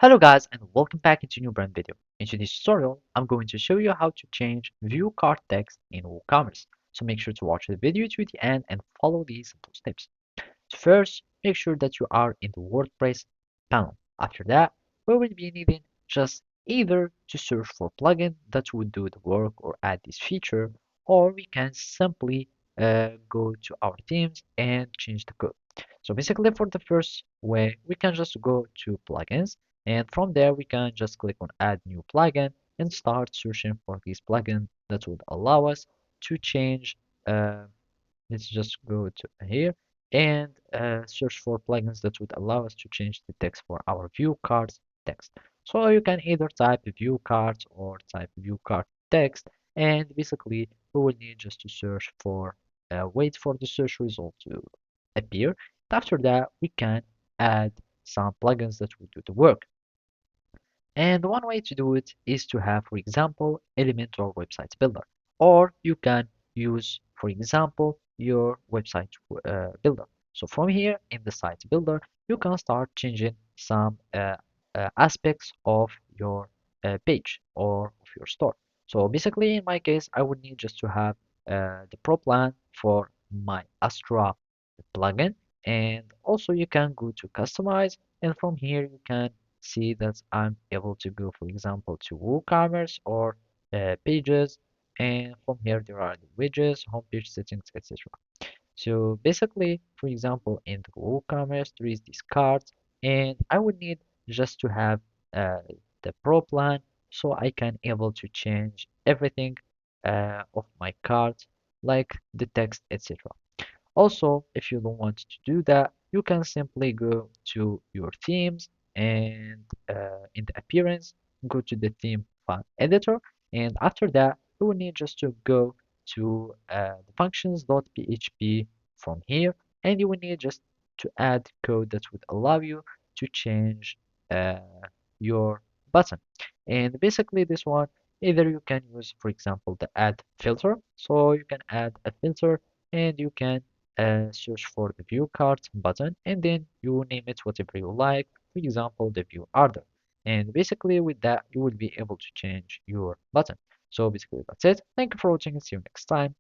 Hello guys and welcome back into a new brand video. In today's tutorial, I'm going to show you how to change view cart text in WooCommerce. So make sure to watch the video to the end and follow these simple steps. So first, make sure that you are in the WordPress panel. After that, we will be needing just either to search for plugin that would do the work or add this feature, or we can simply go to our themes and change the code. So basically for the first way, we can just go to plugins and from there we can just click on add new plugin and start searching for this plugin that would allow us to change uh, let's just go to here and search for plugins that would allow us to change the text for our view cards text. So you can either type view cards or type view card text, and basically we will need just to search for wait for the search result to appear. After that, we can add some plugins that will do the work. And one way to do it is to have, for example, Elementor Website Builder. Or you can use, for example, your website builder. So from here in the site builder, you can start changing some aspects of your page or of your store. So basically, in my case, I would need just to have the pro plan for my Astra plugin. And also you can go to customize, and from here you can see that I'm able to go, for example, to WooCommerce or pages, and from here there are the widgets, homepage settings, etc. So basically, for example, in the WooCommerce there is this cart, and I would need just to have uh, the pro plan so I can able to change everything of my cart, like the text, etc. Also, if you don't want to do that, you can simply go to your themes and in the appearance, go to the theme file editor. And after that, you will need just to go to the functions.php from here. And you will need just to add code that would allow you to change uh, your button. And basically this one, either you can use, for example, the add filter. So you can add a filter and you can search for the view card button and then you name it whatever you like, for example the view order, and basically with that you will be able to change your button. So basically that's it. Thank you for watching and see you next time.